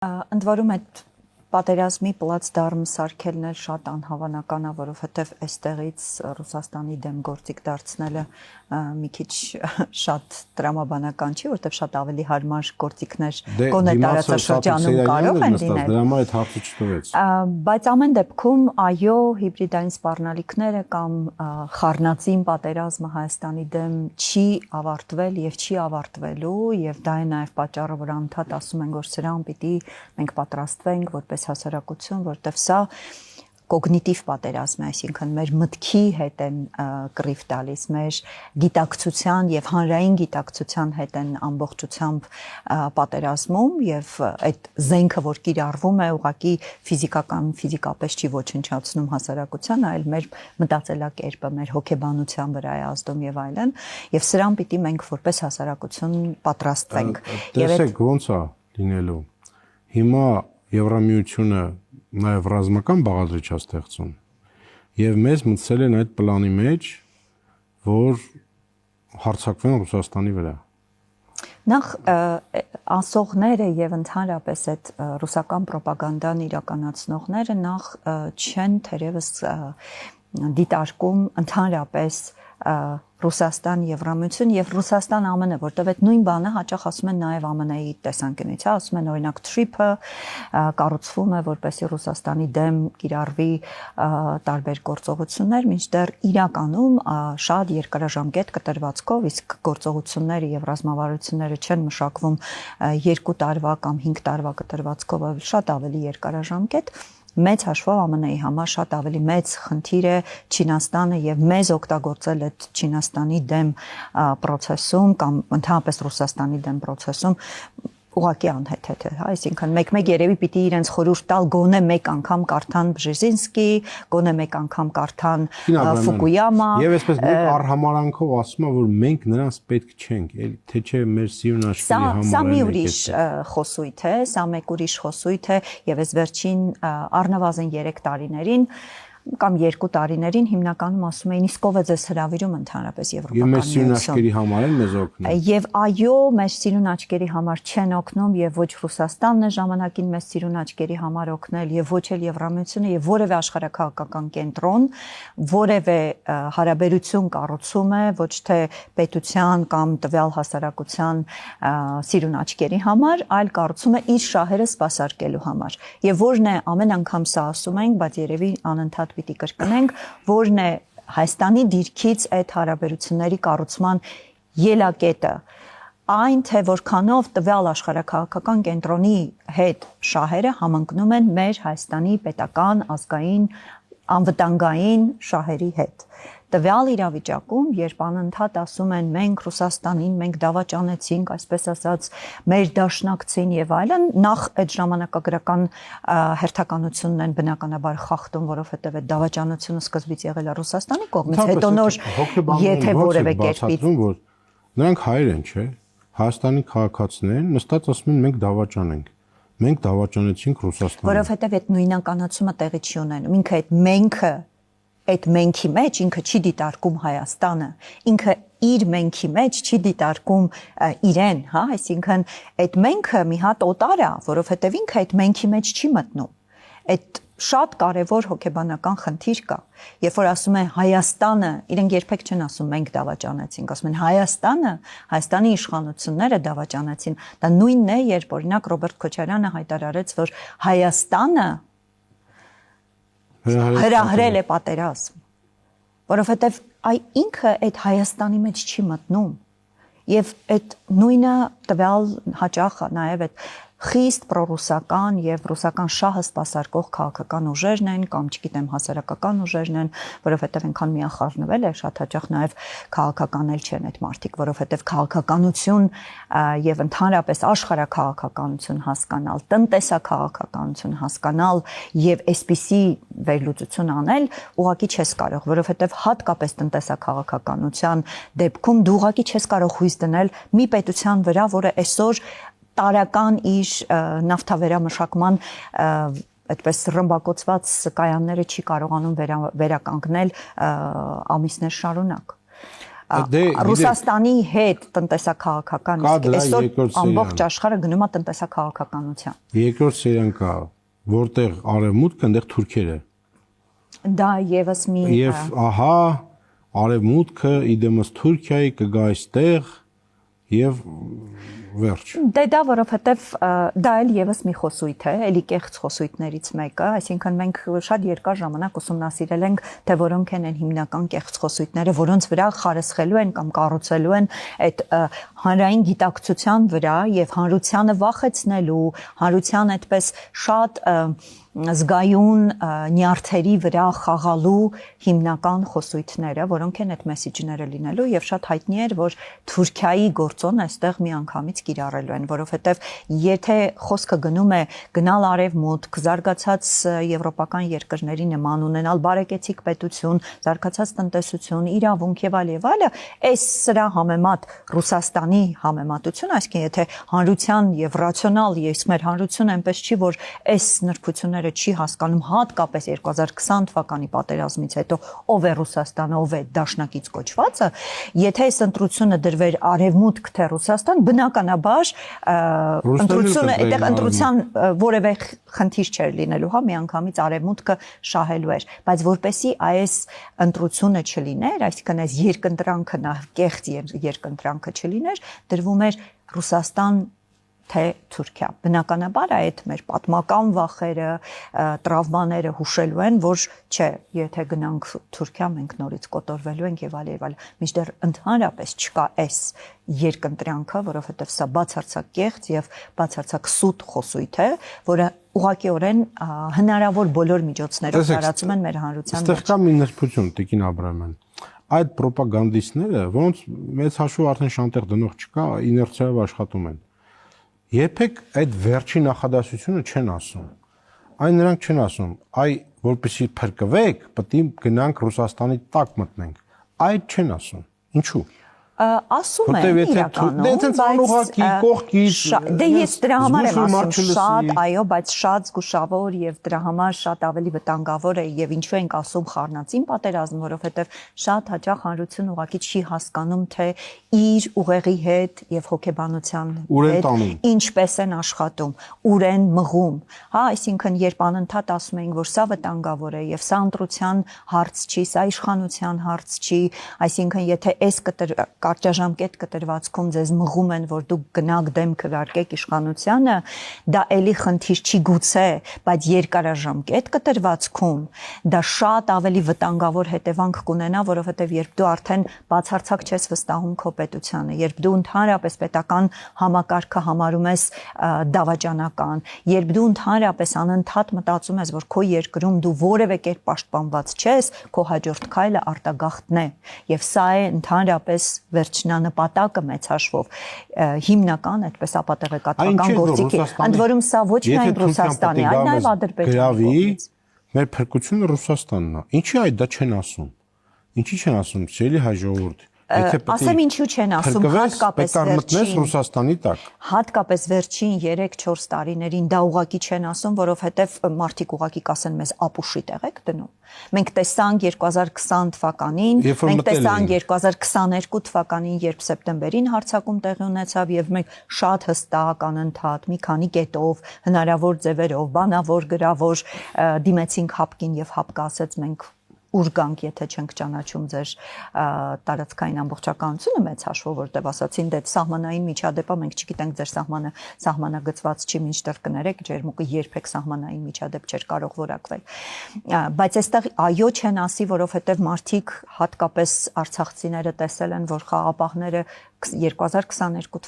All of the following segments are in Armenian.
Ընդ որում այդ պատերազմի պլացդարմ սարքելն էլ շատ անհավանական է, որովհետև այստեղից Ռուսաստանի դեմ գործիք դարձնելը մի քիչ շատ տրամաբանական չի, որովհետև շատ ավելի հարմար գործիքներ գոնե տարածաշրջանում կարող են լինել։ Դրա համար այդ հարցը չտվեց։ Բայց ամեն դեպքում այո, հիբրիդային սպառնալիքները կամ խառնածին պատերազմը Հայաստանի դեմ չի ավարտվել եւ չի ավարտվելու, եւ դա է նաեւ պատճառը, որ անդադ ասում են, որ սրան պիտի մենք պատրաստվենք որպես հասարակություն, որտեվ սա կոգնիտիվ պատերազմ է, այսինքն մեր մտքի հետ են կռիվ տալիս, մեր գիտակցության եւ հանրային գիտակցության հետ են ամբողջությամբ պատերազմում եւ այդ զենքը, որ կիրառվում է, ուղղակի ֆիզիկապես չի ոչնչացնում հասարակությանը, այլ մեր մտածելակերպը, մեր հոգեբանության վրա է ազդում եւ այլն, եւ սրան պիտի մենք որպես հասարակություն պատրաստվենք։ Տեսեք ոնց է լինելու։ Հիմա Եվրամիությունը նաև ռազմական բաղադրիչ է ստեղծում եւ մեզ մտցել են այդ պլանի մեջ, որ հարձակվեն Ռուսաստանի վրա։ Նախ ասողները եւ ընդհանրապես այդ ռուսական ռոպագանդան իրականացնողները նախ չեն թերևս դիտարկում ընդհանրապես Ռուսաստան, Եվրամիություն եւ Ռուսաստան ԱՄՆ, որտեղ այդ նույն բանը հաճախ ասում են նաեւ ԱՄՆ-ի տեսանկյունից, ասում են օրինակ TRIP-ը կառուցվում է որպեսզի Ռուսաստանի դեմ կիրառվի տարբեր գործողություններ, մինչդեռ իրականում շատ երկարաժամկետ կտրվածքով, իսկ գործողությունները եւ ռազմավարությունները չեն մշակվում 2 տարվա կամ 5 տարվա կտրվածքով, այլ շատ ավելի երկարաժամկետ։ Մեծ հաշվով ԱՄՆ-ի համար շատ ավելի մեծ խնդիր է Չինաստանը եւ մեզ օգտագործել այդ Չինաստանի դեմ process-ում կամ ընդհանրապես Ռուսաստանի դեմ process-ում ուղղակի անհեթեթ է, հա, այսինքն մեկ երևի պիտի իրենց խորհուրդ տալ գոնե մեկ անգամ կարդան Բժեզինսկի, գոնե մեկ անգամ կարդան Ֆուկույամա։ Եվ այսպես մեկ առհամարանքով ասում է, որ մենք նրանց պետք չենք, թե չէ մեր սիրուն աշխարհի համար։ Սա մի ուրիշ խոսույթ է, սա մեկ ուրիշ խոսույթ է եւ այս վերջին առնվազն 3 տարիներին կամ 2 տարիներին հիմնականում ասում էին իսկ ով է ձեզ հրավիրում ընդհանրապես Եվրոպական միություն։ Եվ այո, մեր սիրուն աչքերի համար չեն օգնում եւ ոչ Ռուսաստանն է ժամանակին մեզ սիրուն աչքերի համար օգնել եւ ոչ էլ Եվրամիությունը եւ որևէ աշխարհակահաղական կենտրոն, որևէ հարաբերություն կառուցում է ոչ թե պետության կամ տվյալ հասարակության սիրուն աչքերի համար, այլ կառուցում է իր շահերը սպասարկելու համար։ Եվ որն է ամեն անգամ սա ասում ենք, բայց երևի անընդհատ պիտի կրկնենք, որն է Հայաստանի դիրքից այդ հարաբերությունների կառուցման ելակետը, այն թե որքանով տվյալ աշխարհակահաղական կենտրոնի հետ շահերը համընկնում են մեր Հայաստանի պետական, ազգային, անվտանգային շահերի հետ։ Տվյալ իրավիճակում, երբ անընդհատ ասում են մենք Ռուսաստանին, մենք դավաճանեցինք, այսպես ասած, մեր դաշնակցին եւ այլն, նախ այդ ժամանակագրական հերթականությունն են բնականաբար խախտում, որովհետեւ այդ դավաճանությունը սկզբից եղել է Ռուսաստանի կողմից, հետո նոր եթե որևէ կերպից նրանք հայեր են, չէ՞։ Հայաստանի քաղաքացիներն նստած ասում են մենք դավաճանենք։ Մենք դավաճանեցինք Ռուսաստանին։ Որովհետեւ այդ նույնականացումը տեղի չի ունենում։ Ինքը այդ մենքը այդ մենքի մեջ ինքը չի դիտարկում Հայաստանը, ինքը իր մենքի մեջ չի դիտարկում իրեն, հա, այսինքն այդ մենքը մի հատ օտար է, որովհետև ինքը այդ մենքի մեջ չի մտնում։ Այդ շատ կարևոր հոգեբանական խնդիր կա, երբ որ ասում են Հայաստանը, իրենք երբեք չեն ասում մենք դավաճանեցինք, ասում են Հայաստանը, Հայաստանի իշխանությունները դավաճանեցին։ Դա նույնն է, երբ օրինակ Ռոբերտ Քոչարյանը հայտարարեց, որ Հայաստանը հրահրել է պատերազմ, որովհետև ինքը այդ Հայաստանի մեջ չի մտնում եւ այդ նույնը տվյալ հաճախ նաեւ այդ խիստ պրոռուսական եւ ռուսական շահը սպասարկող քաղաքական ուժերն են կամ չգիտեմ հասարակական ուժերն են, որովհետեւ այնքան միախառնվել է շատ հաճախ նաեւ քաղաքական էլ չեն այդ մարդիկ, որովհետեւ քաղաքականություն եւ ընդհանրապես աշխարհակաղակականություն հասկանալ, տնտեսակաղակականություն հասկանալ եւ այսպիսի վերլուծություն անել ուղղակի չես կարող, որովհետեւ հատկապես տնտեսակաղակականության դեպքում դու ուղղակի չես կարող հույս դնել մի պետության վրա, որը այսօր տարական իր նավթավերամշակման այդպես ռմբակոծված կայանները չի կարողանում վերականգնել ամիսներ շարունակ։ Ռուսաստանի հետ տնտեսակաղակական իսկ այսօր ամբողջ աշխարհը գնում է տնտեսակաղակականության։ Երկրորդ սերիան կա, որտեղ արևմուտքը, այնտեղ թուրքերը։ Դա եւս մի Եվ ահա արևմուտքը իդեմս Թուրքիայի կգա այստեղ եւ վերջ։ Դե դա որովհետեւ դա էլ եւս մի խոսույթ է, էլի կեղծ խոսույթներից մեկը, այսինքն մենք շատ երկար ժամանակ ուսումնասիրել ենք, թե որոնք են հիմնական կեղծ խոսույթները, որոնց վրա խարսխելու են կամ կառուցելու են այդ հանրային գիտակցության վրա եւ հանրությանը վախեցնելու, հանրության այդպես շատ զգայուն նյարդերի վրա խաղալու հիմնական խոսույթները, որոնք են այդ մեսիջները լինելու եւ շատ հայտնի էր, որ Թուրքիայի գործոն այստեղ միանգամից կիրառելու են, որովհետեւ եթե խոսքը գնում է գնալ արևմուտք, զարգացած եվրոպական երկրների նման ունենալ բարեկեցիկ պետություն, զարգացած տնտեսություն, իրավունք եւ այլը, այս սրա համեմատ Ռուսաստանի համեմատություն, այսինքն եթե հանրության եւ ռացիոնալ ես մեր հանրությունը այնպես չի, որ այս նրբությունները չի հասկանում հատկապես 2020 թվականի պատերազմից հետո ով է Ռուսաստանը, ով է դաշնակից կոչվածը, եթե այս ընտրությունը դրվեր արևմուտք թե Ռուսաստան, բնականաբար ընտրությունը այդտեղ ընտրության որևէ խնդիր չէր լինելու, հա, միանգամից արևմուտքը շահելու էր, բայց որպեսի այս ընտրությունը չլիներ, այսինքն այս երկընտրանքը նա կեղծ երկընտրանքը չլիներ, դրվում էր Ռուսաստան թե Թուրքիա։ Բնականաբար այդ մեր պատմական վախերը, տրավմաները հուշելու են, որ չէ, եթե գնանք Թուրքիա, մենք նորից կոտորվելու ենք եւ այլ, մինչդեռ ընդհանրապես չկա այս երկընտրանքը, որովհետեւ սա բացարձակ կեղծ եւ բացարձակ սուտ խոսույթ է, որը ուղղակիորեն հնարավոր բոլոր միջոցներով տարածում են մեր հանրության մեջ։ Այստեղ կա մի նրբություն, Տիկին Աբրահամյան։ Այդ ռոպագանդիստները, որոնց մեծ հաշվով արդեն շանտեղ դնող չկա, իներցիայով աշխատում են։ Երբեք այդ վերջի նախադասությունը չեն ասում։ Այն նրանք չեն ասում, այ որպեսզի փրկվեք, պետք է գնանք Ռուսաստանի տակ մտնենք։ Այդ չեն ասում։ Ինչու՞։ Ասում են իրականում, բայց դե ես դրա համար եմ ասում շատ, այո, բայց շատ զգուշավոր եւ դրա համար շատ ավելի վտանգավոր է եւ ինչու ենք ասում խառնածին պատերազմ, որովհետեւ շատ հաճախ հանրությունը ուղղակի չի հասկանում, թե իր ուղեղի հետ եւ հոգեբանության հետ ինչպես են աշխատում, ուր են մղում, հա, այսինքն երբ անընդհատ ասում ենք, որ սա վտանգավոր է եւ սա ընտրության հարց չի, սա իշխանության հարց չի, այսինքն եթե այս կարճաժամկետ կտրվածքում ձեզ մղում են, որ դուք գնաք դեմ քվարկեք իշխանությանը, դա էլի խնդիր չի գուցե, բայց երկարաժամկետ կտրվածքում դա շատ ավելի վտանգավոր հետևանք կունենա, որովհետև երբ դու արդեն բացարձակ չես վստահում քո պետությանը, երբ դու ընդհանրապես պետական համակարգը համարում ես դավաճանական, երբ դու ընդհանրապես անընդհատ մտածում ես, որ քո երկրում դու որևէ կերպ պաշտպանված չես, քո հաջորդ քայլը արտագաղթն է, եւ սա է ընդհանրապես վերջնանպատակը մեծ հաշվով հիմնական այդպես ապատեղեկատվական գործիքի, ընդ որում սա ոչ միայն Ռուսաստանի, այլ նաև Ադրբեջանի կողմից։ Մեր փրկությունը Ռուսաստանն է։ Ինչի այդ դա չեն ասում։ Ինչի չեն ասում, ցելի հայ ժողովուրդ։ Ասեմ ինչու չեն ասում, հատկապես վերջին Ռուսաստանի տակ։ Հատկապես վերջին 3-4 տարիներին դա ուղղակի չեն ասում, որովհետև մարդիկ ուղղակի կասեն մեզ ապուշի տեղ եք դնում։ Մենք տեսանք 2020 թվականին, մենք տեսանք 2022 թվականին, երբ սեպտեմբերին հարձակում տեղի ունեցավ եւ մենք շատ հստակ անընդհատ մի քանի կետով, հնարավոր ձևերով, բանավոր, գրավոր դիմեցինք հապկին եւ հապկը ասեց մենք ուր գանք, եթե չենք ճանաչում ձեր տարածքային ամբողջականությունը մեծ հաշվով, որտեղ ասացին դե սահմանային միջադեպը մենք չգիտենք ձեր սահմանը սահմանագծված չի, մինչդեռ կներեք ջերմուկը երբեք սահմանային միջադեպ չէր կարող որակվել, բայց այստեղ այո չեն ասի, որովհետև մարդիկ հատկապես արցախցիները տեսել են, որ խաղապահները 2022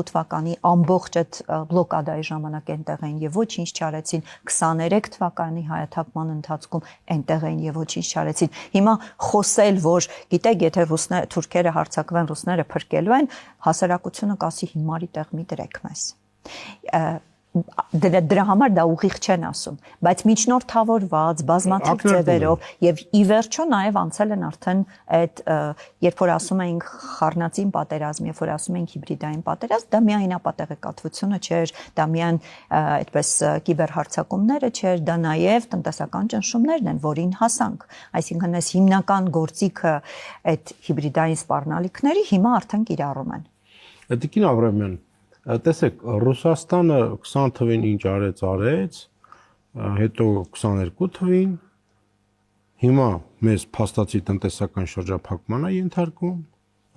թվականի ամբողջ այդ բլոկադայի ժամանակ այնտեղ էին եւ ոչինչ չարեցին, 23 թվականի հայաթափման ընթացքում այնտեղ էին եւ ոչինչ չարեցին։ Հիմա խոսել, որ գիտեք, եթե թուրքերը հարձակվեն, ռուսները փրկելու են, հասարակությունը կասի հիմարի տեղ մի դրեք մեզ։ դրա համար դա ուղիղ չեն ասում, բայց միջնորդավորված բազմաթիվ ձևերով եւ ի վերջո նաեւ անցել են արդեն այդ երբ որ ասում էինք խառնածին պատերազմ, երբ որ ասում էինք հիբրիդային պատերազմ, դա միայն ապատեղեկատվությունը չէր, դա միայն այդպես կիբերհարձակումները չէր, դա նաեւ տնտեսական ճնշումներն են, որին հասանք, այսինքն այս հիմնական գործիքը այդ հիբրիդային սպառնալիքների հիմա արդեն կիրառում են։ Տիկին Աբրամյան, տեսեք, Ռուսաստանը 20 թվին ինչ արեց, հետո 22 թվին, հիմա մեզ փաստացի տնտեսական շրջափակման է ենթարկում,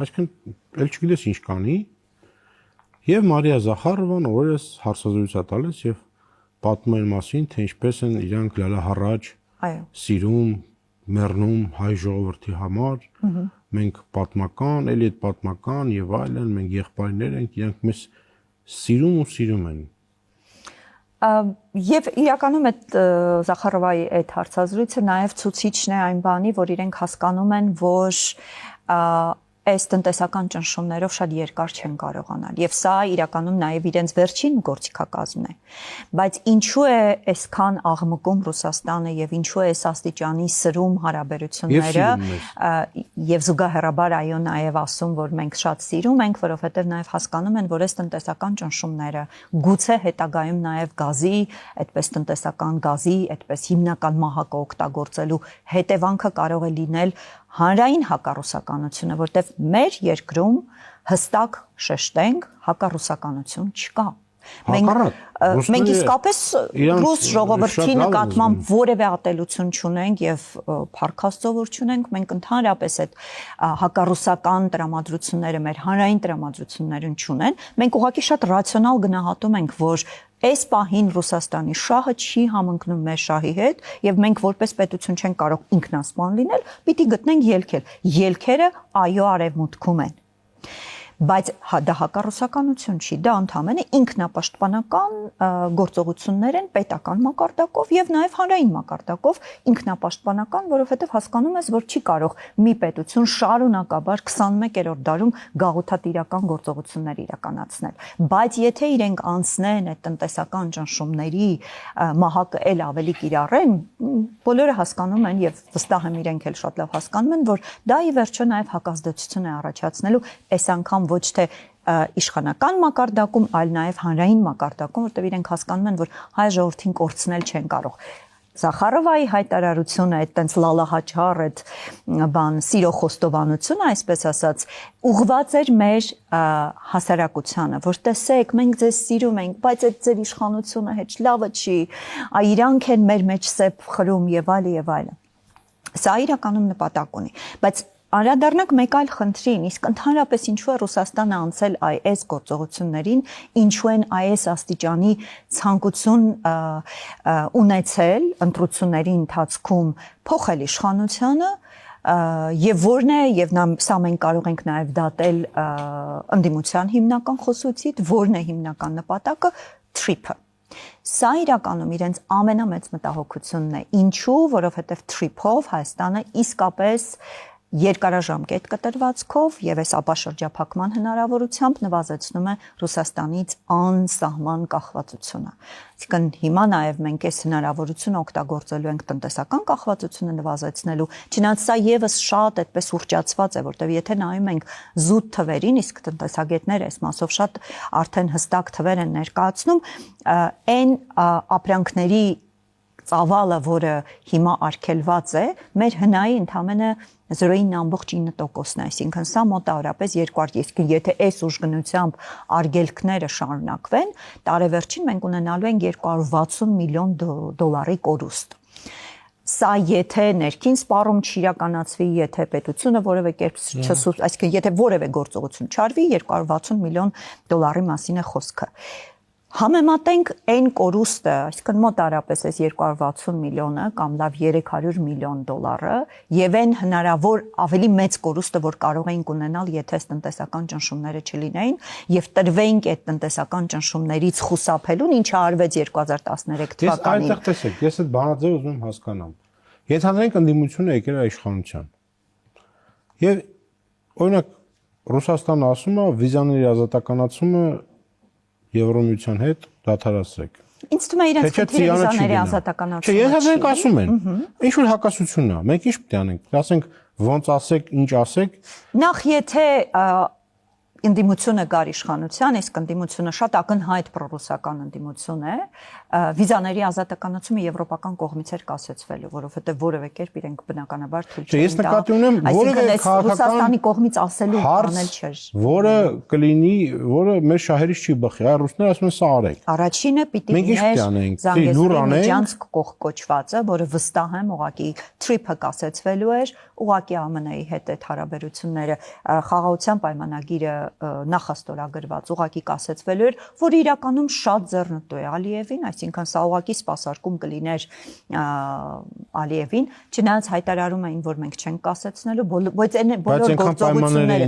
այսինքն էլ չգիտես ինչ կանի, եւ Մարիա Զախարովան օրես հարցազրույց է տալիս եւ պատմում են մասին, թե ինչպես են իրանք լալահառաջ սիրում, մեռնում հայ ժողովրդի համար, մենք պատմական, էլի այդ պատմական եւ այլն, մենք եղբայրներ ենք, իրանք մեզ սիրում ու սիրում են։ Եվ իրականում այդ Զախարովայի այդ հարցազրույցը նաև ցուցիչն է այն բանի, որ իրենք հասկանում են, որ այս տնտեսական ճնշումներով շատ երկար չեն կարողանալ եւ սա իրականում նաեւ իրենց վերջին գործիքակազմն է, բայց ինչու է այսքան աղմկում Ռուսաստանը եւ ինչու է այս աստիճանի սրում հարաբերությունները եւ զուգահեռաբար այո նաեւ ասում, որ մենք շատ սիրում ենք, որովհետեւ նաեւ հասկանում են, որ այս տնտեսական ճնշումները գուցե հետագայում նաեւ գազի, այդպես տնտեսական գազի, այդպես հիմնական մահակը օգտագործելու հետևանքը կարող է լինել հանրային հակառուսականությունը, որտեղ մեր երկրում հստակ շեշտենք հակառուսականություն չկա։ Մենք իսկապես ռուս ժողովրդի նկատմամբ որևէ ատելություն չունենք եւ փառք Աստծո որ չունենք, մենք ընդհանրապես այդ հակառուսական տրամադրությունները մեր հանրային տրամադրություններն չունեն, մենք ուղղակի շատ ռացիոնալ գնահատում ենք, որ այս պահին Ռուսաստանի շահը չի համընկնում մեր շահի հետ եւ մենք որպես պետություն չենք կարող ինքնասպան լինել, պիտի գտնենք ելքեր։ Ելքերը այո արևմուտքում են։ Բայց դա հակառուսականություն չի, դա ընդհանրապես ինքնապաշտպանական գործողություններ են պետական մակարդակով եւ նաեւ հանրային մակարդակով ինքնապաշտպանական, որովհետեւ հասկանում ես, որ չի կարող մի պետություն շարունակաբար 21-րդ դարում գաղութատիրական գործողություններ իրականացնել։ Բայց եթե իրենք անցնեն այդ տնտեսական ճնշումների մահակը էլ ավելի կիրառեն, բոլորը հասկանում են եւ վստահ եմ իրենք էլ շատ լավ հասկանում են, որ դա ի վերջո նաեւ հակազդեցություն է առաջացնելու այս անգամ ոչ թե իշխանական մակարդակում, այլ նաև հանրային մակարդակում, որտեղ իրենք հասկանում են, որ հայ ժողովրդին կորցնել չեն կարող։ Զախարովայի հայտարարությունը, այդտենց լալահաճար այդ բան սիրո խոստովանությունը, այսպես ասած, ուղղված էր մեր հասարակությանը, որ տեսեք, մենք ձեզ սիրում ենք, բայց այդ ձեր իշխանությունը հեչ լավը չի, իրանք են մեր մեջ սեփ խրում եւ այլն։ Սա իրականում նպատակ ունի, բայց անդրադառնանք մեկ այլ խնդրին, իսկ ընդհանրապես ինչու է Ռուսաստանը անցել այս գործողություններին, ինչու են այս աստիճանի ցանկություն ունեցել ընտրությունների ընթացքում փոխել իշխանությունը եւ որն է եւ սա մենք կարող ենք նաեւ դատել ընդդիմության հիմնական խոսույցից, որն է հիմնական նպատակը թրիփը։ Սա իրականում իրենց ամենամեծ մտահոգությունն է։ Ինչու, որովհետեւ թրիփով Հայաստանը իսկապես երկարաժամկետ կտրվածքով եւ այս ապաշրջափակման հնարավորությամբ նվազեցնում է Ռուսաստանից անսահման կախվածությունը։ Այսինքն հիմա նաեւ մենք այս հնարավորությունը օգտագործելու ենք տնտեսական կախվածությունը նվազեցնելու, չնայած սա եւս շատ այդպես ուռճացված է, որտեղ եթե նայում ենք զուտ թվերին, իսկ տնտեսագետները այս մասով շատ արդեն հստակ թվեր են ներկայացնում, այն ապրանքների ծավալը, որը հիմա արգելված է, մեր հնայի ընդամենը 0.9%-ն է, այսինքն սա մոտավորապես 200, եթե այս ուժգնությամբ արգելքները շարունակվեն, տարեվերջին մենք ունենալու ենք 260 միլիոն դոլարի կորուստ։ Սա եթե ներքին սպառում չիրականացվի, եթե պետությունը որևէ կերպ այսինքն եթե որևէ գործողություն չարվի, 260 միլիոն դոլարի մասին է խոսքը։ Համեմատենք այն կորուստը, այսինքն մոտարապես այս 260 միլիոնը կամ լավ 300 միլիոն դոլարը եւ այն հնարավոր ավելի մեծ կորուստը, որ կարող էինք ունենալ, եթե տնտեսական ճնշումները չլինեին եւ տրվեինք այդ տնտեսական ճնշումներից խուսափելուն, ինչը արվեց 2013 թվականին։ Այդտեղ տեսեք, ես այդ բանաձևը ուզում եմ հասկանամ։ Ենթադրենք ընդդիմությունը եկել է իշխանության։ Եվ օրինակ Ռուսաստանը ասում է վիզաների ազատականացումը Եվրոմիության հետ դադարեցրեք։ Ինձ թվում է իրենց քիթի վիզաների ազատականացումը։ Չէ, ես հենց ասում եմ, ինչ որ հակասությունն է, մենք ինչ պետք է անենք, ասենք ոնց ասեք, ինչ ասեք։ Նախ եթե ընդդիմությունը գար իշխանության, իսկ ընդդիմությունը շատ ակնհայտ պրոռուսական ընդդիմություն է, վիզաների ազատականացումը եվրոպական կողմից էր կասեցվելու, որովհետև որևէ կերպ իրենք բնականաբար թույլ չեն տա։ Ես նկատի ունեմ որևէ Ռուսաստանի կողմից ասելու բանել չէր։ Որը կլինի, որը մեր շահերից չի բխի, այ ռուսները ասում են սա արեք։ Առաջինը պիտի լիներ Զանգեզուրի կոչվածը, որը վստահ եմ ուղղակի թրիփը կասեցվելու էր, ուղղակի ԱՄՆ-ի հետ այդ հարաբերությունները խաղաղության պայմանագիրը նախաստորագրված ուղղակի կասեցվելու էր, որ իրականում շատ ձեռնտու է Ալիևին, այսինքն սա ուղղակի սպասարկում կլիներ Ալիևին, չնայած հայտարարում էին, որ մենք չենք կասեցնելու, բայց այն բոլոր գործողությունները,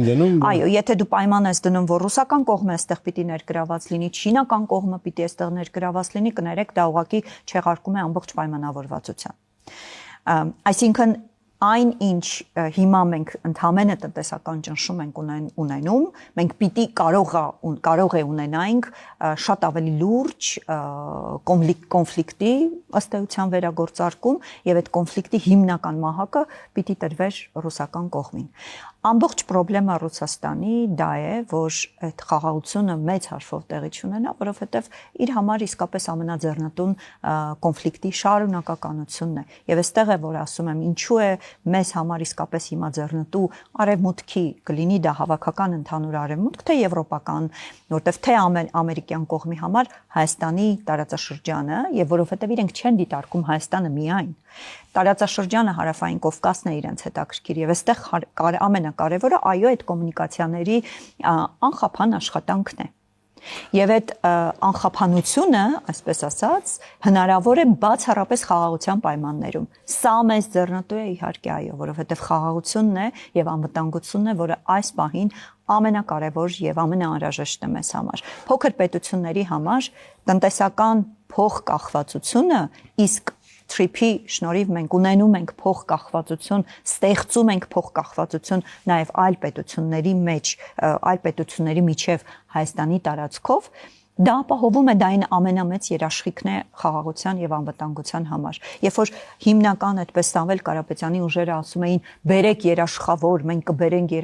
այո, եթե դու պայման ես դնում, որ ռուսական կողմը այստեղ պիտի ներգրաված լինի, չինական կողմը պիտի այստեղ ներգրաված լինի, կներեք, դա ուղղակի չեղարկում է ամբողջ պայմանավորվածության։ Այսինքն այն ինչ հիմա մենք ընդհանրապես տնտեսական ճնշում ենք ունենում, մենք պիտի կարող է ունենայինք շատ ավելի լուրջ կոնֆլիկտի ըստ էության վերագործարկում եւ այդ կոնֆլիկտի հիմնական մահակը պիտի տրվեր ռուսական կողմին։ Ամբողջ խնդրեմը Ռուսաստանի դա է, որ այդ խաղաղությունը մեծ հաշվով տեղի չունենա, որովհետև իր համար իսկապես ամենաձեռնտուն կոնֆլիկտի շարունակականությունն է։ Եվ այստեղ է, որ ասում եմ, ինչու է մեզ համար իսկապես հիմա ձեռնտու արևմուտքի կլինի դա հավաքական ընդհանուր արևմուտք, թե եվրոպական, որտեվ թե ամերիկյան կողմի համար Հայաստանի տարածաշրջանը, եւ որովհետև իրենք չեն դիտարկում Հայաստանը միայն տարածաշրջանը հարավային Կովկասն է իրենց հետաքրքիր եւ այստեղ ամենակարևորը այո այդ կոմունիկացիաների անխափան աշխատանքն է եւ այդ անխափանությունը այսպես ասած հնարավոր է բացառապես խաղաղության պայմաններում սա մեզ ձեռնտու է իհարկե այո որովհետեւ խաղաղությունն է եւ անվտանգությունն է որը այս պահին ամենակարևոր եւ ամենաանհրաժեշտը մեզ համար փոքր պետությունների համար տնտեսական փոխկախվածությունը իսկ Թրիփի շնորհիվ մենք ունենում ենք փոխկախվածություն, ստեղծում ենք փոխկախվածություն նաև այլ պետությունների մեջ, այլ պետությունների միջև Հայաստանի տարածքով, դա ապահովում է դա այն ամենամեծ երաշխիքն է խաղաղության եւ անվտանգության համար։ Երբ որ հիմնական այդպես Սամվել Կարապետյանի ուժերը ասում էին բերեք երաշխավոր, մենք կբերենք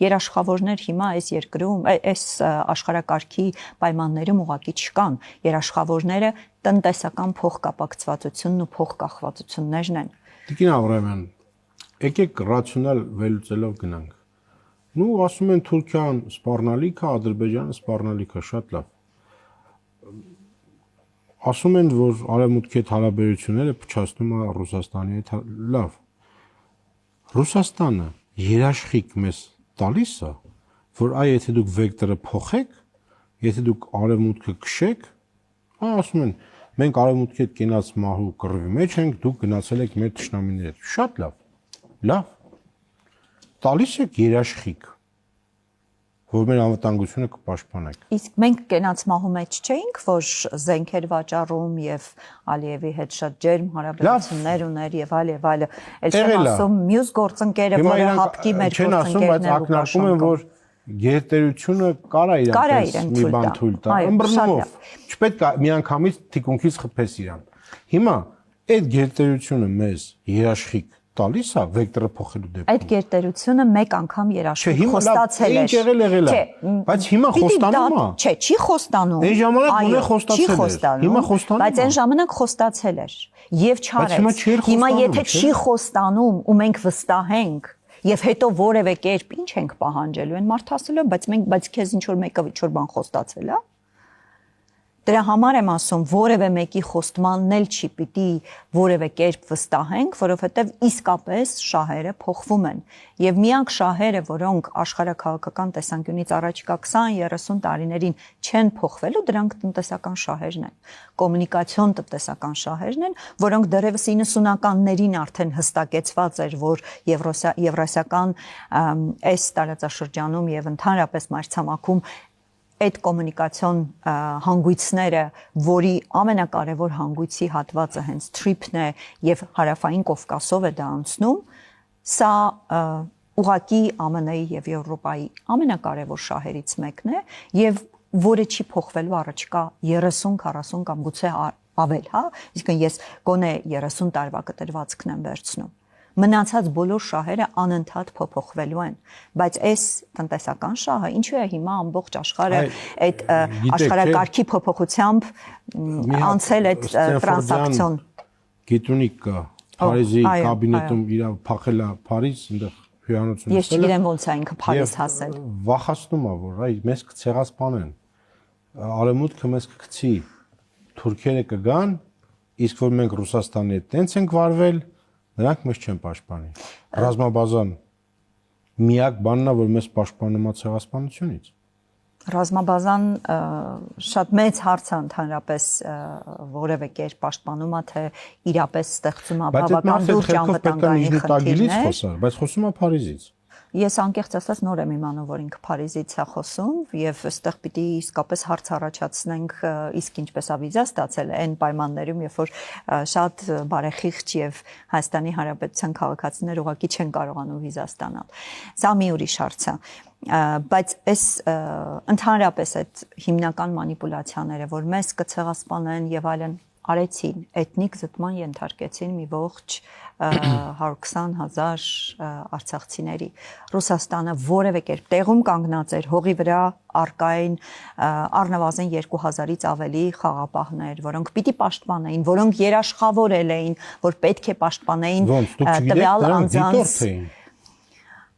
երաշխավորներ հիմա այս երկրում, այս աշխարհակարգի պայմաններում ուղղակի չկան։ Երաշխավորները տնտեսական փոխկապակցվածությունն ու փոխկախվածություններն են։ Տիկին Աբրահամյան, եկեք ռացիոնալ վերլուծելով գնանք։ Նու ասում են Թուրքիան սպառնալիք է, Ադրբեջանը սպառնալիք է, շատ լավ։ Ասում են, որ արևմուտքի հետ հարաբերությունները փչացնում է Ռուսաստանի հետ, լավ։ Ռուսաստանը երաշխիք մեզ տալիս է, որ այ եթե դուք վեկտորը փոխեք, եթե դուք արևմուտքը քշեք, ասում են, մենք արևմուտքի հետ կենաց մահու կռվի մեջ ենք, դուք գնացել եք մեր թշնամիների հետ։ Շատ լավ։ Լավ։ Տալիս եք երաշխիք, որ մեր անվտանգությունը կպաշտպանեք։ Իսկ մենք կենաց մահու մեջ չէինք, որ զենքեր վաճառում եւ Ալիևի հետ շատ ջերմ հարաբերություններ ուներ եւ այլ։ Էլ չեմ ասում մյուս գործընկերը, որը հապկի մեր գործընկերն է, ակնարկում են, որ գերտերությունը կարա իրեն մի բան թույլ տա, ըմբռնումով։ Չպետք է միանգամից թիկունքից խփես իրան։ Հիմա այդ գերտերությունը մեզ երաշխիք տալիս է վեկտորը փոխելու դեպքում։ Այդ գերտերությունը մեկ անգամ երաշխիք խոստացել է։ Ինչ եղել է։ Բայց հիմա խոստանում է։ Չէ, չի խոստանում։ Այն ժամանակ ունե խոստացել էր։ Հիմա խոստանում է։ Բայց այն ժամանակ խոստացել էր եւ չարեց։ Հիմա եթե չի խոստանում ու մենք վստահենք եւ հետո որևէ կերպ ինչ ենք պահանջելու, այն մարդ ասելու, բայց քեզ ինչ որ մեկը ինչ որ բան խոստացել է։ Դրա համար եմ ասում, որևէ մեկի խոստմանն էլ չի պիտի որևէ կերպ վստահենք, որովհետև իսկապես շահերը փոխվում են։ Եվ միակ շահերը, որոնք աշխարհաքաղաքական տեսանկյունից առաջիկա 20-30 տարիներին չեն փոխվելու, դրանք տնտեսական շահերն են, կոմունիկացիոն տնտեսական շահերն են, որոնք դեռևս 90-ականներին արդեն հստակեցված էր, որ եվրասիական այս տարածաշրջանում եւ ընդհանրապես մայրցամաքում այդ կոմունիկացիոն հանգույցները, որի ամենակարևոր հանգույցի հատվածը հենց թրիփն է եւ հարավային Կովկասով է դա անցնում, սա ուղղակի ԱՄՆ-ի եւ Եվրոպայի ամենակարևոր շահերից մեկն է եւ որը չի փոխվելու առաջիկա 30-40 կամ գուցե ավել, հա, իսկ ես գոնե 30 տարվա կտրվածքն եմ վերցնում։ Մնացած բոլոր շահերը անընդհատ փոփոխվելու են, բայց այս տնտեսական շահը ինչու է հիմա ամբողջ աշխարհը այդ աշխարհակարգի փոփոխությամբ անցել այդ տրանզակցիոն գիտունիկ կա Փարիզի կաբինետում իր փախել է Փարիզ, այնտեղ հյուրանոցում։ Ես չգիտեմ ոնց է ինքը Փարիզ հասել։ Վախացնում է, որ այ մեզ կցեղասպանեն։ Արևմուտքը մեզ կգցի, թուրքերը կգան, իսկ որ մենք Ռուսաստանի հետ տենց ենք վարվել, նրանք մեզ չեն պաշտպանի։ Ռազմաբազան միակ բանն է, որ մեզ պաշտպանում է ցեղասպանությունից։ Ռազմաբազան շատ մեծ հարց է ընդհանրապես որևէ կերպ պաշտպանում է, թե իրապես ստեղծում է բավական լուրջ անվտանգային խնդիրներ, բայց խոսում է Փարիզից։ Ես անկեղծ ասած նոր եմ իմանում, որ ինքը Փարիզից է խոսում եւ այստեղ պիտի իսկապես հարց առաջացնենք, իսկ ինչպես է վիզա ստացել այն պայմաններում, երբ որ շատ բարեխիղճ եւ Հայաստանի Հանրապետության քաղաքացիներ ուղղակի չեն կարողանում վիզա ստանալ։ Սա մի ուրիշ հարց է, բայց այս ընդհանրապես այդ հիմնական մանիպուլյացիաները, որ մեզ կցեղասպանեն եւ այլն արեցին, էթնիկ զտման ենթարկեցին մի ողջ 120,000 արցախցիների։ Ռուսաստանը որևէ կերպ տեղում կանգնած էր հողի վրա արկային առնվազն 2000-ից ավելի խաղապահներ, որոնք պիտի պաշտպանեին, որոնք երաշխավորել էին, որ պետք է պաշտպանեին տվյալ անձանց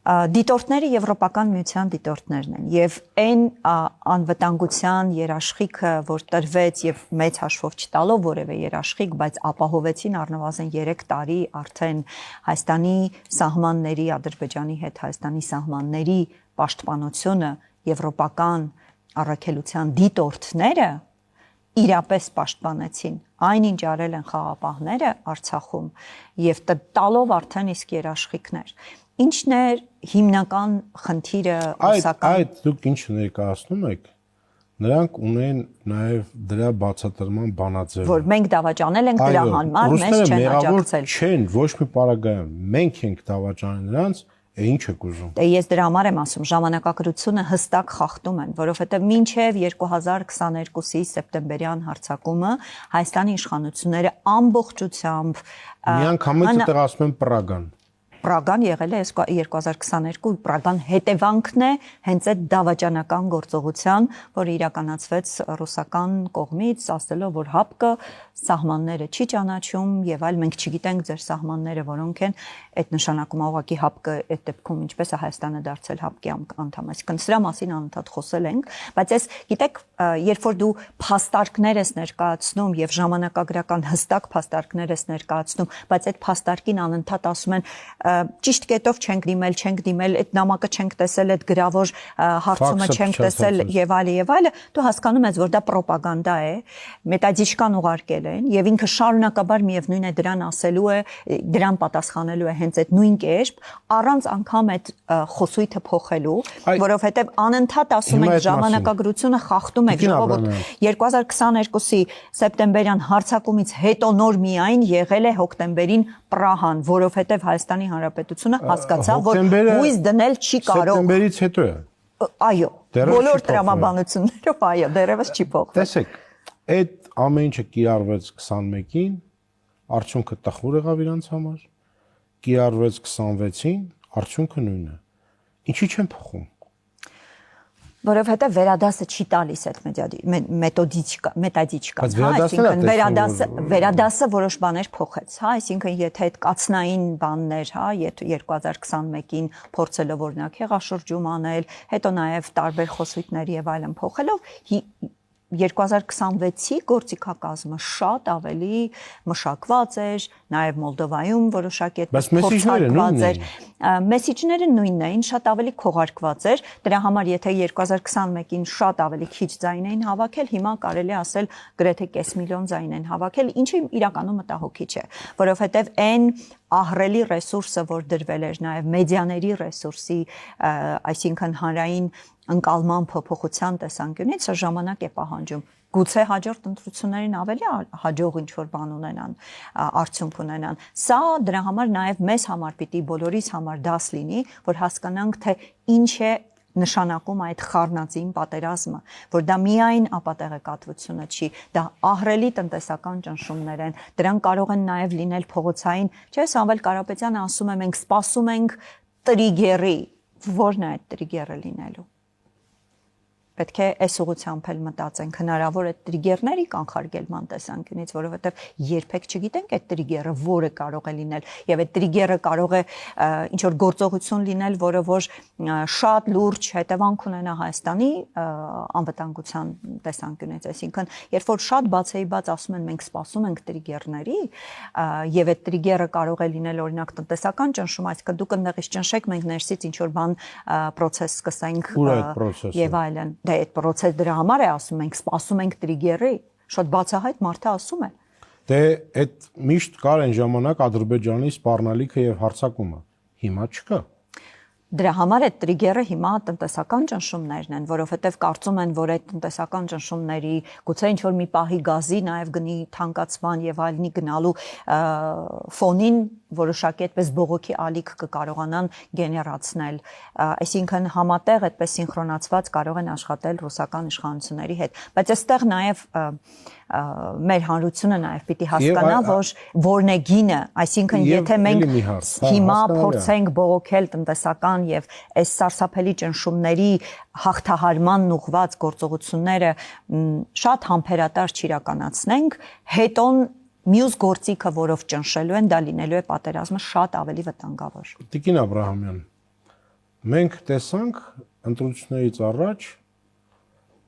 դիտորդները եվրոպական միության դիտորդներն են եւ այն անվտանգության երաշխիքը, որ տրվեց եւ մեծ հաշվով չտալով որևէ երաշխիք, բայց ապահովեցին առնվազն 3 տարի արդեն Հայաստանի սահմանների, Ադրբեջանի հետ Հայաստանի սահմանների պաշտպանությունը եվրոպական առաքելության դիտորդները իրապես պաշտպանեցին այնինչ արել են խաղապահները Արցախում եւ տալով արդեն իսկ երաշխիքներ։ Ինչն է հիմնական խնդիրը ռուսական։ Այդ դուք ինչ ներկայացնում եք, նրանք ունեն նաև դրա բացատրման բանաձև։ Որ մենք դավաճանել ենք դրա համար, մեզ չեն աջակցել։ Չեն, ոչ մի պարագայում, մենք ենք դավաճանել նրանց, ինչ եք ուզում։ Դե ես դրա համար եմ ասում, ժամանակակրությունը հստակ խախտում են, որովհետև մինչև 2022-ի սեպտեմբերյան հարձակումը Հայաստանի իշխանությունները ամբողջությամբ միանգամից այդտեղ ասում են Պրագան։ Պրագան եղել է 2022 Պրագան հետևանքն է հենց այդ դավաճանական գործողության, որը իրականացվեց ռուսական կողմից, ասելով, որ ՀԱՊԿ-ը սահմանները չի ճանաչում եւ այլ, մենք չգիտենք ձեր սահմանները որոնք են, այդ նշանակում ուղղակի ՀԱՊԿ-ը այդ դեպքում ինչպես է Հայաստանը դարձել ՀԱՊԿ-ի անդամ, այսինքն սրա մասին անընդհատ խոսել ենք, բայց այս գիտեք, երբ որ դու փաստարկներ ես ներկայացնում եւ ժամանակագրական հստակ փաստարկներ ես ներկայացնում, բայց այդ փաստարկին անընդհատ ասում են ճիշտ կետով չենք դիմել, այդ նամակը չենք տեսել, այդ գրավոր հարցումը չենք տեսել եւ այլը, դու հասկանում ես, որ դա ռոպագանդա է, մետադիչկան ուղարկել են եւ ինքը շարունակաբար միևնույն է դրան ասելու է, դրան պատասխանելու է հենց այդ նույն կերպ, առանց անգամ այդ խոսույթը փոխելու, որովհետեւ անընդհատ ասում են ժամանակագրությունը խախտում է ժողովուրդ 2022-ի սեպտեմբերյան հարձակումից հետո նոր միայն եղել է հոկտեմբերին Պրահան, որովհետեւ Հայաստանի Հանրապետությունը հասկացավ, որ հույս դնել չի կարող։ Սեպտեմբերից հետո է։ Այո, բոլոր տրամաբանություններով այո, դեռևս չի փոխվել։ Տեսեք, այդ ամեն ինչը կիրառվեց 21-ին, արդյունքը տխուր եղավ իրանց համար, կիրառվեց 26-ին, արդյունքը նույնն է։ Ինչի չեն փոխում։ Որովհետև վերադասը չի տալիս այդ մետոդիկան, այսինքն վերադասը որոշ բաներ փոխեց, հա, այսինքն եթե այդ կացնային բաններ, հա, 2021-ին փորձելով օրինակ հեղաշրջում անել, հետո նաև տարբեր խոսույթներ եւ այլն փոխելով 2026-ի գործիքակազմը շատ ավելի մշակված էր, նաև Մոլդովայում որոշակի այդ փորձարկված էր։ Մեսիջները նույնն էին, շատ ավելի քողարկված էր։ Դրա համար եթե 2021-ին շատ ավելի քիչ ձայն էին հավաքել, հիմա կարելի ասել գրեթե կես միլիոն ձայն են հավաքել, ինչը իրականում մտահոգիչ է, որովհետև այն ահռելի ռեսուրսը, որ դրվել էր նաև մեդիաների ռեսուրսի, այսինքն հանրային ընկալման փոփոխության տեսանկյունից սա ժամանակ է պահանջում։ Գուցե հաջորդ ընտրություններին ավելի հաջող ինչ-որ բան ունենան, արդյունք ունենան։ Սա դրա համար նաև մեզ համար պիտի բոլորիս համար դաս լինի, որ հասկանանք, թե ինչ է նշանակում այդ խառնածին պատերազմը, որ դա միայն ապատեղեկատվությունը չի, դա ահռելի տնտեսական ճնշումներ են, դրանք կարող են նաև լինել փողոցային, չէ՞, Սամվել Կարապետյանը ասում է մենք սպասում ենք տրիգերի, ո՞րն է այդ տրիգերը լինելու։ Պետք է այս ուղղությամբ էլ մտածենք, հնարավոր է տրիգերների կանխարգելման տեսանկյունից, որովհետև երբեք չգիտենք այդ տրիգերը որը կարող է լինել, եւ այդ տրիգերը կարող է ինչ որ գործողություն լինել, որը որ շատ լուրջ հետևանք ունենա Հայաստանի անվտանգության տեսանկյունից, այսինքն երբ որ շատ բացեիբաց ասում են մենք սպասում ենք տրիգերների, եւ այդ տրիգերը կարող է լինել օրինակ տնտեսական ճնշում, այսինքն դուք ընդեղից ճնշեք, մենք ներսից ինչ որ բան process սկսենք եւ այլն։ Դե այդ process դրա համար է ասում ենք սպասում ենք տրիգերի, շատ բացահայտ մարդը ասում է։ Դե այդ միշտ կար այն ժամանակ Ադրբեջանի սպառնալիքը եւ հարձակումը, հիմա չկա։ Դրա համար այդ տրիգերը հիմա տնտեսական ճնշումներն են, որովհետև կարծում են, որ այդ տնտեսական ճնշումների գուցե ինչ որ մի պահի գազի, նաև գնի թանկացման եւ այլնի գնալու ֆոնին որոշակի այդպես բողոքի ալիք կկարողանան գեներացնել, այսինքն համատեղ այդպես սինխրոնացված կարող են աշխատել ռուսական իշխանությունների հետ, բայց այստեղ նաև մեր հանրությունը նաև պիտի հասկանա, որ որն է գինը, այսինքն եթե մենք հիմա փորձենք բողոքել տնտեսական եւ այս սարսափելի ճնշումների հաղթահարման ուղղված գործողությունները շատ համբերատար չիրականացնենք, հետո մյուս գործիքը, որով ճնշելու են, դա լինելու է պատերազմը շատ ավելի վտանգավոր։ Տիկին Աբրահամյան, մենք տեսանք ընտրություններից առաջ,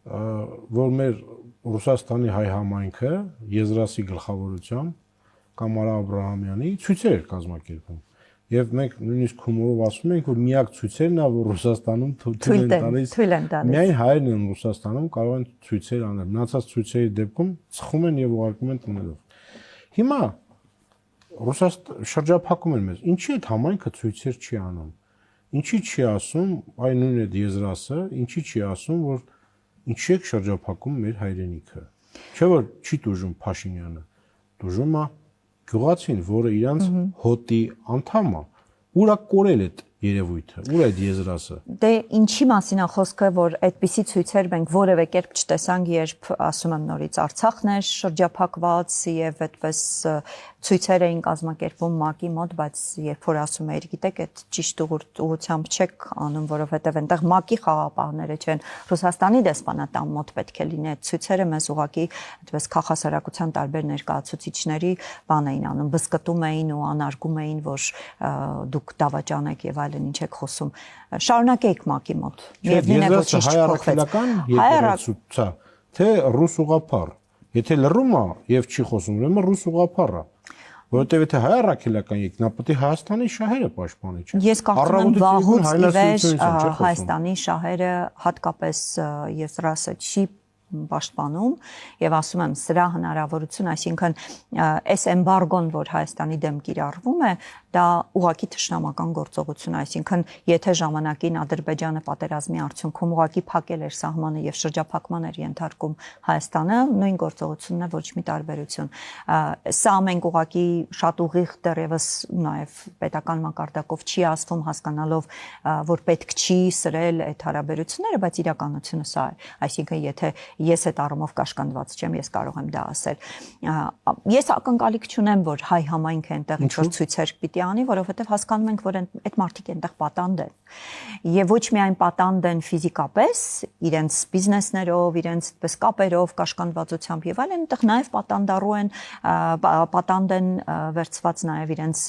որ մեր Ռուսաստանի հայ համայնքը Եզրասի գլխավորությամբ Կամարա Աբրահամյանի ցույցեր էր կազմակերպում։ Եվ մենք նույնիսկ հումորով ասում ենք, որ միակ ցույցերն է, որ Ռուսաստանում թույլ են տալիս։ Միայն հայերն են Ռուսաստանում կարող են ցույցեր անել։ Մնացած ցույցերի դեպքում ծխում են եւ ուղարկում են տներով։ Հիմա Ռուսաստան շրջափակում են մեզ։ Ինչի՞ այդ համայնքը ցույցեր չի անում։ Ինչի՞ չի ասում, այ նույն այդ Եզրասը, ինչի՞ չի ասում, որ ինչի՞ եք շրջափակում մեր հայրենիքը։ Չէ՞ որ չի դժում Փաշինյանը։ Դժում է գյուղացին, որը իրանց հոտի անդամ է։ Ուրա կորել այդ երևույթը, ուր է այդ Եզրասը։ Դե ինչի մասին է խոսքը, որ այդպիսի ցույցեր մենք որևէ կերպ չտեսանք, երբ ասում եմ նորից Արցախն էր շրջափակված եւ այդպես ցույցեր էին կազմակերպվում ՄԱԿ-ի մոտ, բայց երբ որ ասում էիր, գիտեք, այդ ճիշտ ուղղությամբ չեք անում, որովհետեւ այնտեղ ՄԱԿ-ի խաղապահները չեն, Ռուսաստանի դեսպանատան մոտ պետք է լինի այդ ցույցերը, մեզ ուղղակի այդպես քաղաքասարակության տարբեր ներկայացուցիչների բան էին անում, բսկտում էին ու անարգում էին, որ դուք դավաճանեք եւ այլն ինչ եք խոսում։ Շարունակեք ՄԱԿ-ի մոտ։ Միևնույն է ոչ հայ թե ռուս ուղղափառ։ Եթե լռում է եւ չի խոսում, ուրեմն ռուս ուղղափառ է։ Որովհետեւ եթե հայ առաքելական եք, նա պետք է Հայաստանի շահերը պաշտպանի, չէ՞։ Ես կարծում եմ վաղուց ի վեր Հայաստանի շահերը հատկապես Եզրասը չի պաշտպանում եւ ասում եմ սրա հնարավորություն, այսինքն այս էմբարգոն, որ Հայաստանի դեմ կիրառվում է, դա ուղղակի թշնամական գործողություն, այսինքն եթե ժամանակին Ադրբեջանը պատերազմի արդյունքում ուղղակի փակել էր սահմանը եւ շրջափակման էր ենթարկում Հայաստանը, նույն գործողությունն է, ոչ մի տարբերություն։ Սա մենք ուղղակի շատ ուղիղ դեռևս նաեւ պետական մակարդակով չի ասվում, հասկանալով, որ պետք չի սրել այդ հարաբերությունները, բայց իրականությունը սա է, այսինքն եթե ես այդ առումով կաշկանդված չեմ, ես կարող եմ դա ասել։ Ես ակնկալիք չունեմ, որ հայ համայնքը այնտեղ ինչ-որ ցույցեր պիտի անի, որովհետև հասկանում ենք, որ այդ մարդիկ այնտեղ պատանդ են։ Եվ ոչ միայն պատանդ են ֆիզիկապես, իրենց բիզնեսներով, իրենց պես կապերով, կաշկանդվածությամբ եւ այլն, այնտեղ նաեւ պատանդառու են, պատանդ են վերծված նաեւ իրենց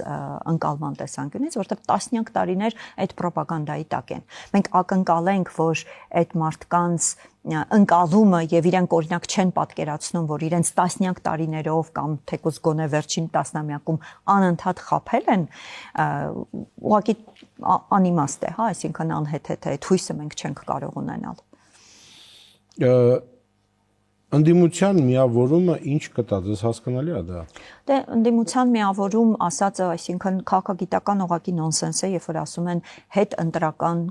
ընկալման տեսանկյունից, որովհետև տասնյակ տարիներ այդ ռոպագանդայի տակ են։ Մենք ակնկալենք, որ այդ մարդկանց ընկալումը եւ իրանք օրինակ չեն պատկերացնում, որ իրենց տասնյակ տարիներով կամ թեկուզ գոնե վերջին տասնամյակում անընդհատ խաբել են, ուղղակի անիմաստ է, հա, այսինքն անհեթեթ է, այդ հույսը մենք չենք կարող ունենալ։ Ընդդիմության միավորումը ինչ կտա, ձեզ հասկանալի է դա։ Դե ընդդիմության միավորում ասածը, այսինքն քաղաքագիտական ուղղակի նոնսենս է, երբ որ ասում են հետ ընտրական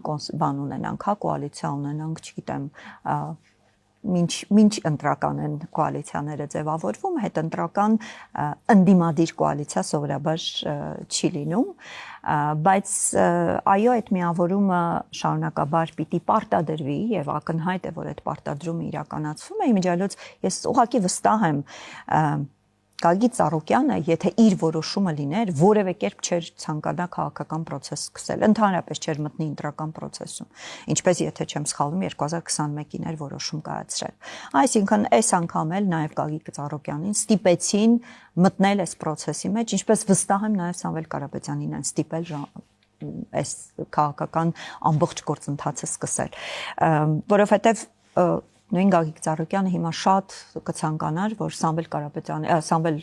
բան ունենանք, հա, կոալիցիա ունենանք, չգիտեմ, մինչ ընտրական են կոալիցիաները ձևավորվում, հետընտրական ընդդիմադիր կոալիցիա սովորաբար չի լինում, բայց այո, այդ միավորումը շարունակաբար պիտի պարտադրվի եւ ակնհայտ է, որ այդ պարտադրումը իրականացվում է, իմիջիայլոց ես ուղղակի վստահ եմ Գագիկ Ծառուկյանը, եթե իր որոշումը լիներ, որևէ կերպ չէր ցանկանա քաղաքական process սկսել, ընդհանրապես չէր մտնի ընտրական process-ում։ Ինչպես եթե չեմ սխալվում 2021-ին էր որոշում կայացրել։ Այսինքն այս անգամ էլ նաև Գագիկ Ծառուկյանին ստիպեցին մտնել այս process-ի մեջ, ինչպես վստահ եմ նաև Սամվել Կարապետյանին են ստիպել այս քաղաքական ամբողջ գործընթացը սկսել, որովհետև նույն Գագիկ Ծառուկյանը հիմա շատ կցանկանար, որ Սամվել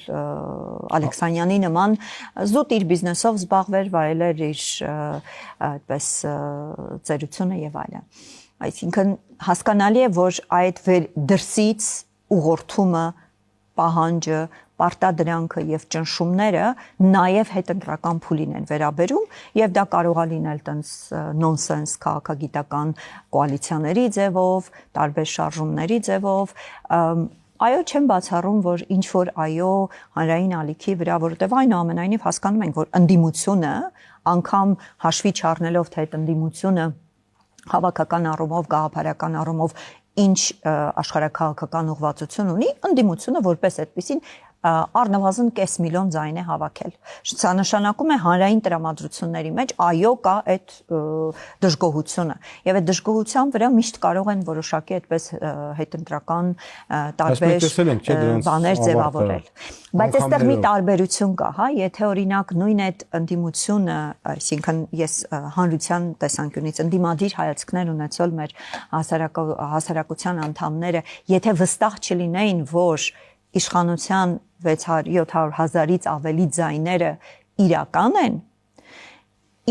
Ալեքսանյանի նման զուտ իր բիզնեսով զբաղվեր, վայելեր իր այդպես ծերությունը եւ այլն։ Այսինքն հասկանալի է, որ այդ դրսից ուղղորդումը, պահանջը, պարտադրանքը եւ ճնշումները նաեւ հետընտրական փուլին են վերաբերում եւ դա կարող է լինել տենց նոնսենս քաղաքագիտական կոալիցիաների ձևով, տարբեր շարժումների ձևով, այո չեմ բացառում, որ ինչ որ այո հանրային ալիքի վրա, որովհետեւ այնուամենայնիվ հասկանում ենք, որ ընդդիմությունը անգամ հաշվի չառնելով թե այդ ընդդիմությունը հավաքական առումով, գաղափարական առումով ինչ աշխարհակաղակական ուղղվածություն ունի, ընդդիմությունը որպես այդպեսին առնվազն կես միլիոն ձայն է հավաքել։ Սա նշանակում է հանրային տրամադրությունների մեջ այո կա այդ դժգոհությունը եւ այդ դժգոհության վրա միշտ կարող են որոշակի այդպես հետընտրական տարբեր բաներ ձևավորել։ Բայց այստեղ մի տարբերություն կա, հա, եթե օրինակ նույն այդ ընդդիմությունը, այսինքն ես հանրության տեսանկյունից ընդդիմադիր հայացքներ ունեցել մեր հասարակության անդամները, եթե վստահ չլինեին, որ իշխանության 600-700 հազարից ավելի ձայները իրական են,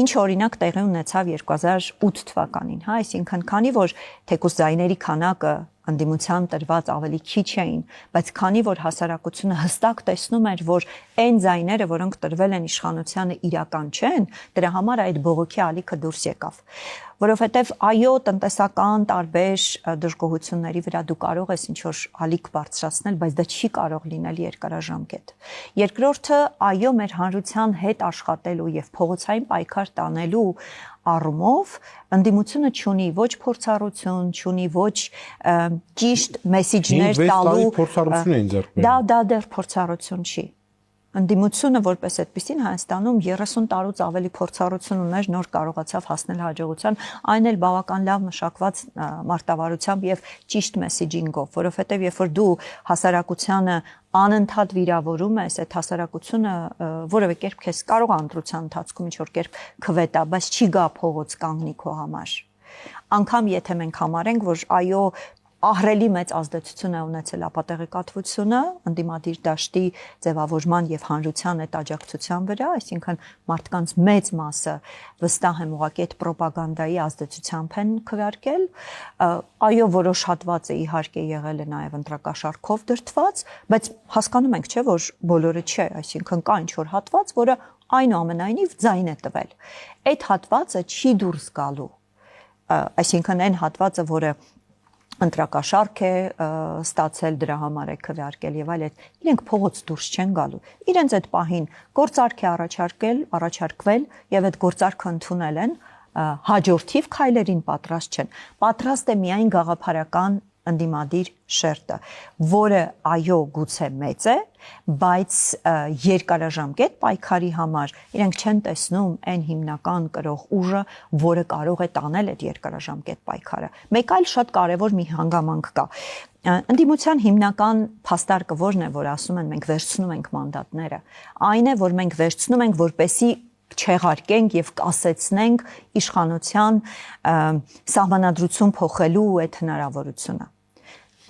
ինչ օրինակ տեղի ունեցավ 2008 թվականին, հա, այսինքն քանի որ թեկուզ ձայների քանակը ընդդիմության տրված ավելի քիչ էին, բայց քանի որ հասարակությունը հստակ տեսնում էր, որ այն ձայները, որոնք տրվել են իշխանությանը իրական չեն, դրա համար այդ բողոքի ալիքը դուրս եկավ։ Որովհետև այո, տնտեսական տարբեր դժգոհությունների վրա դու կարող ես ինչ-որ ալիք բարձրացնել, բայց դա չի կարող լինել երկարաժամկետ։ Երկրորդը, այո, մեր հանրության հետ աշխատելու եւ փողոցային պայքար տանելու առումով ընդդիմությունը չունի ոչ փորձառություն, չունի ոչ ճիշտ մեսիջներ տալու։ Դա դեռ փորձառություն չի։ Ընդդիմությունը որպես այդպեսին Հայաստանում 30 տարուց ավելի փորձառություն ուներ, նոր կարողացավ հասնել հաջողության, այն էլ բավական լավ մշակված մարտավարությամբ եւ ճիշտ մեսեջինգով, որովհետեւ երբ որ դու հասարակությանը անընդհատ վիրավորում ես, այդ հասարակությունը որևէ կերպ քեզ կարող է ընտրության ընթացքում ինչ-որ կերպ քվետա, բայց չի գա փողոց կանգնի քո համար։ Անկամ եթե մենք համարենք, որ այո ահռելի մեծ ազդեցություն է ունեցել ապատեղեկատվությունը ընդդիմադիր դաշտի ձևավորման եւ հանրության այդ աջակցության վրա, այսինքն մարդկանց մեծ մասը վստահ եմ ուղղակի այդ ռոպագանդայի ազդեցությամբ են քվեարկել, այո որոշ հատված է իհարկե եղել է նաեւ ընտրակաշարքով դրդված, բայց հասկանում ենք չէ որ բոլորը չէ, այսինքն կա ինչ որ հատված, որը այնուամենայնիվ ձայն է տվել։ Այդ հատվածը չի դուրս գալու, այսինքն այն հատվածը, որը ընտրակաշարք է ստացել դրա համար է քվեարկել եւ այլն, իրենք փողոց դուրս չեն գալու։ Իրենց այդ պահին գործարք է առաջարկվել եւ այդ գործարքը ընդունել են, հաջորդիվ քայլերին պատրաստ չեն։ Պատրաստ է միայն գաղափարական ընդդիմադիր շերտը, որը այո գուցե մեծ է, բայց երկարաժամկետ պայքարի համար իրենք չեն տեսնում այն հիմնական կրող ուժը, որը կարող է տանել այդ երկարաժամկետ պայքարը։ Մեկ այլ շատ կարևոր մի հանգամանք կա։ Ընդդիմության հիմնական փաստարկը որն է, որ ասում են մենք վերցնում ենք մանդատները, այն է, որ մենք վերցնում ենք, որպեսի չեղարկենք եւ կասեցնենք իշխանության սահմանադրություն փոխելու այդ հնարավորությունը։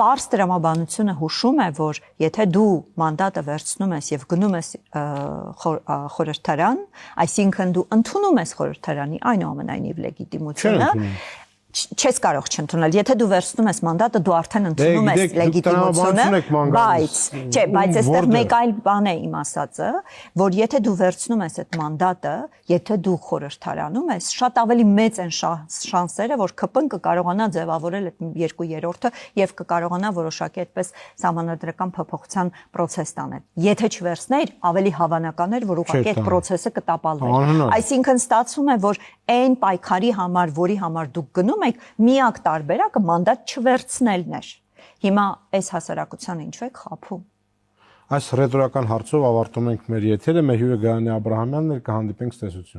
Պարզ տրամաբանությունը հուշում է, որ եթե դու մանդատը վերցնում ես եւ գնում ես խորհրդարան, այսինքն դու ընդունում ես խորհրդարանի այնուամենայնիվ լեգիտիմությունը, չես կարող չընդունել։ Եթե դու վերցնում ես մանդատը, դու արդեն ընդունում ես գիտեք, դուք լեգիտիմությունը, տրամաբանություն եք ման բայց գալիս, չէ, բայց այստեղ որտե՞ղ։ մեկ այլ բան է իմ ասածը, որ եթե դու վերցնում ես այդ մանդատը, եթե դու խորհրդարանում ես, շատ ավելի մեծ են շանսերը, որ ԿՊ-ն կկարողանա ձևավորել այդ 2/3-ը եւ կկարողանա որոշակի այդպես համանդրական փոփոխության process տանել։ Եթե չվերցներ, ավելի հավանական էր, որ ուղղակի այդ process-ը կտապալվեր։ Այսինքն ստացվում է, որ այն պայքարի համար, որի համար դուք գնում եք, միակ տարբերակը մանդատ չվերցնելն էր։ Հիմա այս հասարակության ինչու եք խաբում։ Այս ռետորական հարցով ավարտում ենք մեր եթերը, մեր հյուրը Գայանե Աբրահամյանն էր, կհանդիպենք ցտեսություն։